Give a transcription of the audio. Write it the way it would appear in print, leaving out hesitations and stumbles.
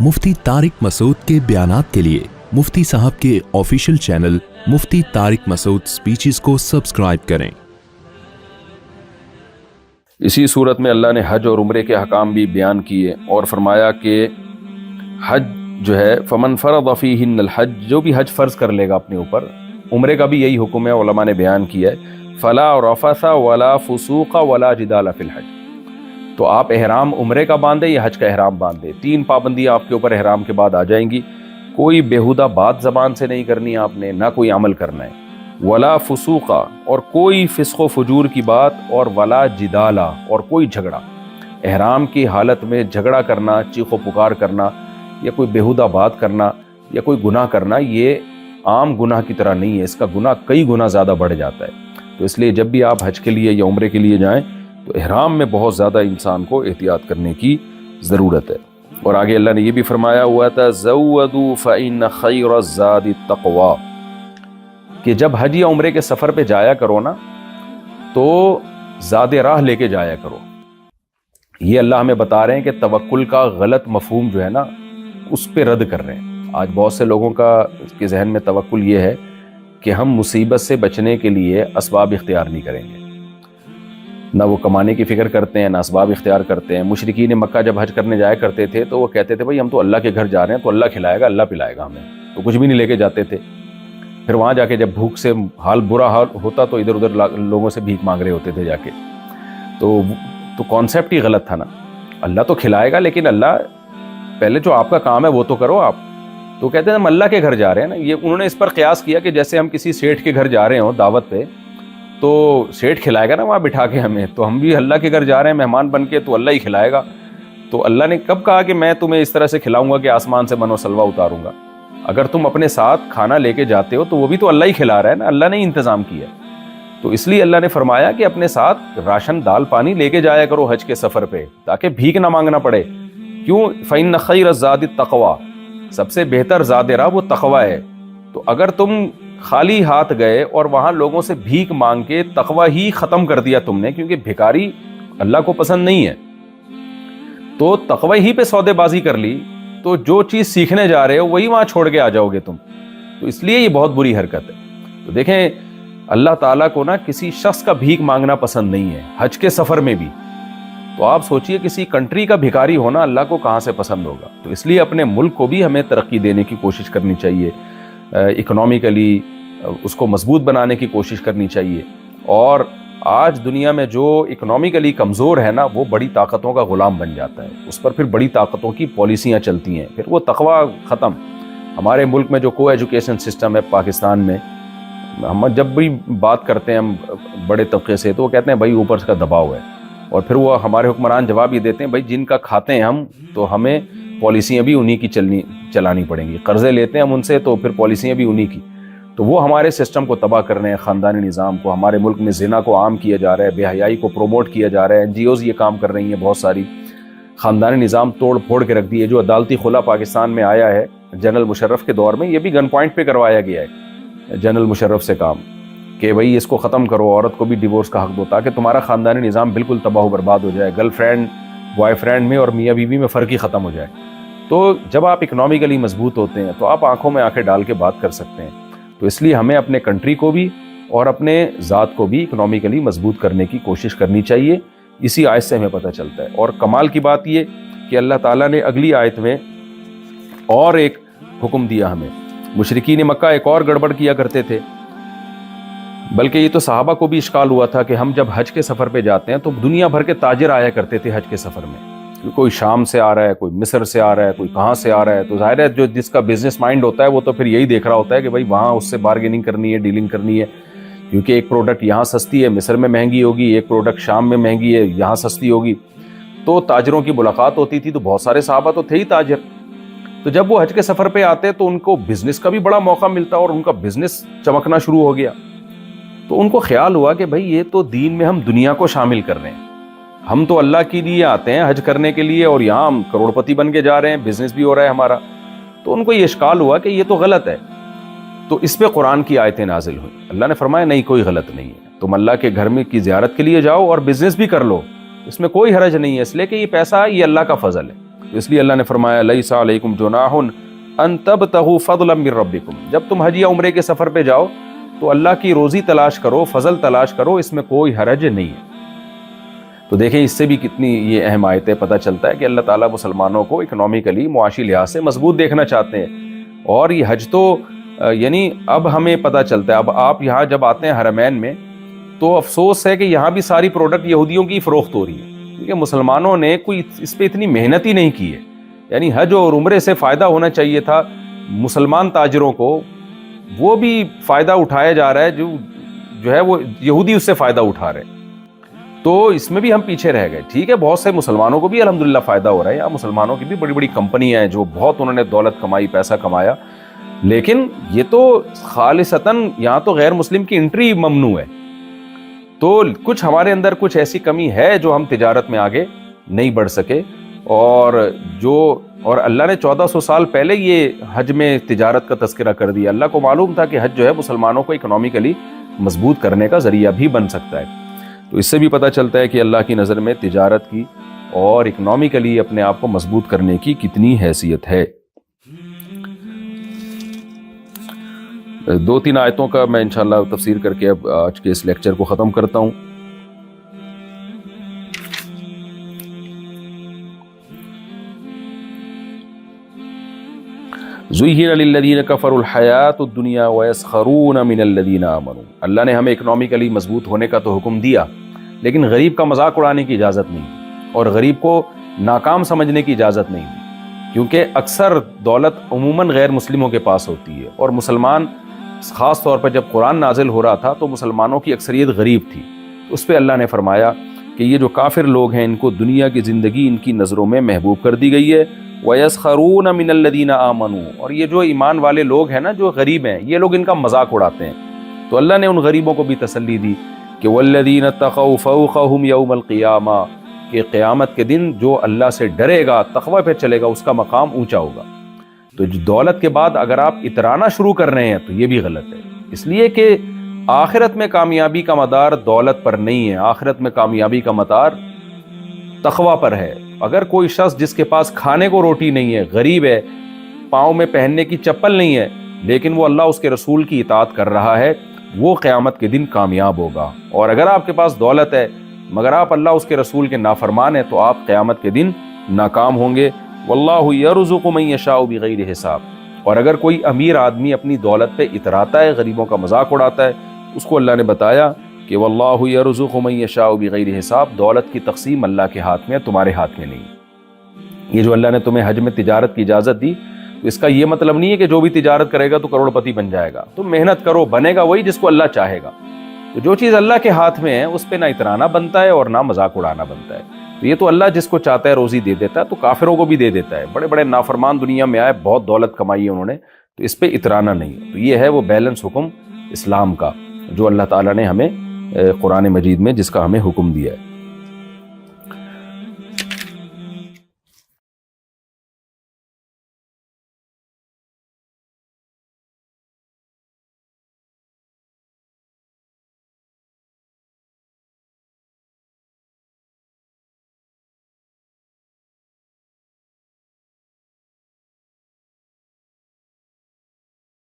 मुफ्ती तारिक मसूद के बयानात के लिए मुफ्ती साहब के ऑफिशियल चैनल मुफ्ती तारिक मसूद स्पीचेस को सब्सक्राइब करें। इसी सूरत में अल्लाह ने हज और उम्रे के हकाम भी बयान किए और फरमाया कि हज जो है फमन फ़रद फ़ीहिन्नल हज, जो भी हज फ़र्ज़ कर लेगा अपने ऊपर, उम्रे का भी यही हुक्म है, उलमा ने बयान किया है, फ़ला रफ़सा वला फ़ुसूक़ा वला जिदाला फ़िल हज। तो आप एहराम उम्रे का बांधे या हज का एहराम बांधे, 3 पाबंदियाँ आपके ऊपर एहराम के बाद आ जाएंगी। कोई बेहुदा बात ज़बान से नहीं करनी आपने, ना कोई अमल करना है, वला फुसूका, और कोई फिस्को फजूर की बात, और वला जिदाला, और कोई झगड़ा। एहराम की हालत में झगड़ा करना, चीखो पुकार करना, या कोई बेहुदा बात करना, या कोई गुनाह करना, ये आम गुनाह की तरह नहीं है, इसका गुनाह कई गुना ज़्यादा बढ़ जाता है। तो इसलिए जब भी आप हज के लिए या उम्रे के लिए जाएं तो एहराम में बहुत ज़्यादा इंसान को एहतियात करने की ज़रूरत है। और आगे अल्लाह ने यह भी फरमाया हुआ था, ज़व्वदू फ़इन्न खैरज़्ज़ादि तक़वा, कि जब हज या उम्रे के सफ़र पे जाया करो ना तो ज़ादे राह लेके जाया करो। ये अल्लाह हमें बता रहे हैं कि तवक्कुल का गलत मफ़हूम जो है ना उस पे रद्द कर रहे हैं। आज बहुत से लोगों का के जहन में तवक्कुल ये है कि हम मुसीबत से बचने के लिए असबाब इख्तियार नहीं करेंगे, ना वो कमाने की फ़िक्र करते हैं, ना असबाब इख्तियार करते हैं। मुशरिकीन मक्का जब हज करने जाया करते थे तो वो कहते थे भाई हम तो अल्लाह के घर जा रहे हैं, तो अल्लाह खिलाएगा, अल्लाह पिलाएगा हमें, तो कुछ भी नहीं लेके जाते थे। फिर वहाँ जाके जब भूख से बुरा हाल होता तो इधर उधर लोगों से भीख मांग रहे होते थे जाके। तो कॉन्सेप्ट ही गलत था ना। अल्लाह तो खिलाएगा, लेकिन अल्लाह पहले जो आपका काम है वो तो करो आप। तो कहते हैं हम अल्लाह के घर जा रहे हैं ना, ये उन्होंने इस पर कयास किया कि जैसे हम किसी सेठ के घर जा रहे हो दावत पे, तो सेठ खिलाएगा ना वहाँ बिठा के हमें, तो हम भी अल्लाह के घर जा रहे हैं मेहमान बन के, तो अल्लाह ही खिलाएगा। तो अल्लाह ने कब कहा कि मैं तुम्हें इस तरह से खिलाऊंगा कि आसमान से मनो सलवा उतारूंगा? अगर तुम अपने साथ खाना लेके जाते हो तो वो भी तो अल्लाह ही खिला रहा है ना, अल्लाह ने ही इंतज़ाम किया। तो इसलिए अल्लाह ने फरमाया कि अपने साथ राशन दाल पानी लेके जाया करो हज के सफ़र पे, ताकि भीख ना मांगना पड़े। क्यों? फ़इन्न खैरज़्ज़ादि तक़वा, सबसे बेहतर ज़ादे राह वो तक़वा है। तो अगर तुम खाली हाथ गए और वहाँ लोगों से भीख मांग के तक़वा ही ख़त्म कर दिया तुमने, क्योंकि भिखारी अल्लाह को पसंद नहीं है, तो तक़वा ही पे सौदेबाजी कर ली, तो जो चीज़ सीखने जा रहे हो वही वहाँ छोड़ के आ जाओगे तुम। तो इसलिए ये बहुत बुरी हरकत है। तो देखें अल्लाह ताला को ना किसी शख्स का भीख मांगना पसंद नहीं है, हज के सफ़र में भी। तो आप सोचिए किसी कंट्री का भिखारी होना अल्लाह को कहाँ से पसंद होगा। तो इसलिए अपने मुल्क को भी हमें तरक्की देने की कोशिश करनी चाहिए, इकोनॉमिकली उसको मजबूत बनाने की कोशिश करनी चाहिए। और आज दुनिया में जो इकोनॉमिकली कमज़ोर है ना वो बड़ी ताकतों का ग़ुलाम बन जाता है, उस पर फिर बड़ी ताकतों की पॉलिसियाँ चलती हैं, फिर वो तक़वा ख़त्म। हमारे मुल्क में जो को एजुकेशन सिस्टम है पाकिस्तान में, हम जब भी बात करते हैं हम बड़े तबके से तो वो कहते हैं भाई ऊपर का दबाव है, और फिर वो हमारे हुक्मरान जवाब ये देते हैं भाई जिनका खाते हैं हम तो हमें पॉलिसियाँ भी उन्हीं की चलानी पड़ेंगी, कर्ज़े लेते हैं हम उनसे तो फिर पॉलिसियाँ भी उन्हीं की। तो वो हमारे सिस्टम को तबाह कर रहे हैं, ख़ानदानी निज़ाम को। हमारे मुल्क में ज़िना को आम किया जा रहा है, बेहयाई को प्रोमोट किया जा रहा है, NGOs ये काम कर रही हैं बहुत सारी। ख़ानदानी निज़ाम तोड़ फोड़ के रख दिए। जो अदालती खुला पाकिस्तान में आया है जनरल मुशर्रफ के दौर में, ये भी गन पॉइंट पे करवाया गया है जनरल मुशर्रफ से काम, कि भाई इसको ख़त्म करो, औरत को भी डिवोर्स का हक दो, ताकि तुम्हारा ख़ानदानी निज़ाम बिल्कुल तबाह बर्बाद हो जाए, गर्लफ्रेंड बॉयफ्रेंड में और मियाँ बीवी में फ़र्क ही ख़त्म हो जाए। तो जब आप इकनॉमिकली मजबूत होते हैं तो आप आंखों में आंखें डाल के बात कर सकते हैं। तो इसलिए हमें अपने कंट्री को भी और अपने ज़ात को भी इकनॉमिकली मजबूत करने की कोशिश करनी चाहिए। इसी आयत से हमें पता चलता है। और कमाल की बात ये कि अल्लाह ताला ने अगली आयत में और एक हुक्म दिया हमें। मुशरिकीन मक्का एक और गड़बड़ किया करते थे, बल्कि ये तो सहाबा को भी इश्काल हुआ था कि हम जब हज के सफ़र पे जाते हैं तो दुनिया भर के ताजिर आया करते थे हज के सफ़र में। कोई शाम से आ रहा है, कोई मिस्र से आ रहा है, कोई कहाँ से आ रहा है। तो जाहिर है जो जिसका बिजनेस माइंड होता है वो तो फिर यही देख रहा होता है कि भाई वहाँ उससे बार्गेनिंग करनी है, डीलिंग करनी है, क्योंकि एक प्रोडक्ट यहाँ सस्ती है मिस्र में महंगी होगी, एक प्रोडक्ट शाम में महंगी है यहाँ सस्ती होगी। तो ताजरों की मुलाकात होती थी। तो बहुत सारे सहाबा तो थे ही ताजर। तो जब वो हज के सफ़र पे आते तो उनको बिजनेस का भी बड़ा मौका मिलता और उनका बिजनेस चमकना शुरू हो गया। तो उनको ख्याल हुआ कि भाई ये तो दीन में हम दुनिया को शामिल कर रहे हैं, हम तो अल्लाह के लिए आते हैं हज करने के लिए और यहाँ हम करोड़पति बन के जा रहे हैं, बिजनेस भी हो रहा है हमारा। तो उनको ये इश्काल हुआ कि ये तो गलत है। तो इस पे कुरान की आयतें नाजिल हुई। अल्लाह ने फरमाया नहीं, कोई गलत नहीं है, तुम अल्लाह के घर में की ज़ियारत के लिए जाओ और बिजनेस भी कर लो, इसमें कोई हरज नहीं है, इसलिए कि ये पैसा ये अल्लाह का फजल है। اس لیے اللہ نے فرمایا لیس علیکم جناح ان تبتغوا فضلا من ربکم، جب تم حج یا عمرے کے سفر پہ جاؤ تو اللہ کی روزی تلاش کرو، فضل تلاش کرو، اس میں کوئی حرج نہیں ہے۔ تو دیکھیں اس سے بھی کتنی یہ اہم آیتیں پتہ چلتا ہے کہ اللہ تعالیٰ مسلمانوں کو اکنامیکلی، معاشی لحاظ سے مضبوط دیکھنا چاہتے ہیں۔ اور یہ حج تو یعنی اب ہمیں پتہ چلتا ہے، اب آپ یہاں جب آتے ہیں حرمین میں تو افسوس ہے کہ یہاں بھی ساری پروڈکٹ یہودیوں کی فروخت ہو رہی ہے، کیونکہ مسلمانوں نے کوئی اس پہ اتنی محنت ہی نہیں کی ہے۔ یعنی حج اور عمرے سے فائدہ ہونا چاہیے تھا مسلمان تاجروں کو، وہ بھی فائدہ اٹھایا جا رہا ہے، جو ہے وہ یہودی اس سے فائدہ اٹھا رہے ہیں۔ تو اس میں بھی ہم پیچھے رہ گئے۔ ٹھیک ہے، بہت سے مسلمانوں کو بھی الحمدللہ فائدہ ہو رہا ہے، یہاں مسلمانوں کی بھی بڑی بڑی کمپنیاں ہیں جو بہت انہوں نے دولت کمائی، پیسہ کمایا، لیکن یہ تو خالصتاً یہاں تو غیر مسلم کی انٹری ممنوع ہے۔ تو کچھ ہمارے اندر کچھ ایسی کمی ہے جو ہم تجارت میں آگے نہیں بڑھ سکے، اور اللہ نے 1400 سال پہلے یہ حج میں تجارت کا تذکرہ کر دیا۔ اللہ کو معلوم تھا کہ حج جو ہے مسلمانوں کو اکنامیکلی مضبوط کرنے کا ذریعہ بھی بن سکتا ہے۔ تو اس سے بھی پتہ چلتا ہے کہ اللہ کی نظر میں تجارت کی اور اکنامیکلی اپنے آپ کو مضبوط کرنے کی کتنی حیثیت ہے۔ 2-3 آیتوں کا میں انشاءاللہ تفسیر کر کے اب آج کے اس لیکچر کو ختم کرتا ہوں۔ زُيِّنَ لِلَّذِينَ كَفَرُوا الْحَيَاةُ الدُّنْيَا وَيَسْخَرُونَ مِنَ الَّذِينَ آمَنُوا۔ اللہ نے ہمیں اکنامیکلی مضبوط ہونے کا تو حکم دیا، لیکن غریب کا مذاق اڑانے کی اجازت نہیں دی، اور غریب کو ناکام سمجھنے کی اجازت نہیں دی، کیونکہ اکثر دولت عموماً غیر مسلموں کے پاس ہوتی ہے، اور مسلمان خاص طور پر جب قرآن نازل ہو رہا تھا تو مسلمانوں کی اکثریت غریب تھی۔ اس پہ اللہ نے فرمایا کہ یہ جو کافر لوگ ہیں ان کو دنیا کی زندگی ان کی نظروں میں محبوب کر دی گئی ہے، وَيَسْخَرُونَ مِنَ الَّذِينَ آمَنُوا، اور یہ جو ایمان والے لوگ ہیں نا، جو غریب ہیں، یہ لوگ ان کا مذاق اڑاتے ہیں۔ تو اللہ نے ان غریبوں کو بھی تسلی دی کہ وَالَّذِينَ اتَّقَوْا فَوْقَهُمْ يَوْمَ الْقِيَامَةِ، کہ قیامت کے دن جو اللہ سے ڈرے گا، تقوی پہ چلے گا، اس کا مقام اونچا ہوگا۔ تو دولت کے بعد اگر آپ اترانا شروع کر رہے ہیں تو یہ بھی غلط ہے، اس لیے کہ آخرت میں کامیابی کا مدار دولت پر نہیں ہے، آخرت میں کامیابی کا مدار تقوی پر ہے۔ اگر کوئی شخص جس کے پاس کھانے کو روٹی نہیں ہے، غریب ہے، پاؤں میں پہننے کی چپل نہیں ہے، لیکن وہ اللہ اس کے رسول کی اطاعت کر رہا ہے، وہ قیامت کے دن کامیاب ہوگا۔ اور اگر آپ کے پاس دولت ہے مگر آپ اللہ اس کے رسول کے نافرمان ہیں تو آپ قیامت کے دن ناکام ہوں گے۔ واللہ یرزق من یشاء بغیر حساب۔ اور اگر کوئی امیر آدمی اپنی دولت پہ اتراتا ہے، غریبوں کا مذاق اڑاتا ہے، اس کو اللہ نے بتایا کہ واللہ یرزق من یشاء بغیر حساب، دولت کی تقسیم اللہ کے ہاتھ میں ہے، تمہارے ہاتھ میں نہیں۔ یہ جو اللہ نے تمہیں حج میں تجارت کی اجازت دی، تو اس کا یہ مطلب نہیں ہے کہ جو بھی تجارت کرے گا تو کروڑ پتی بن جائے گا۔ تم محنت کرو، بنے گا وہی جس کو اللہ چاہے گا۔ تو جو چیز اللہ کے ہاتھ میں ہے اس پہ نہ اترانا بنتا ہے اور نہ مذاق اڑانا بنتا ہے۔ تو یہ تو اللہ جس کو چاہتا ہے روزی دے دیتا ہے، تو کافروں کو بھی دے دیتا ہے۔ بڑے بڑے نافرمان دنیا میں آئے، بہت دولت کمائی ہے انہوں نے، تو اس پہ اترانا نہیں۔ تو یہ ہے وہ بیلنس حکم اسلام کا جو اللہ تعالیٰ نے ہمیں قرآن مجید میں جس کا ہمیں حکم دیا ہے۔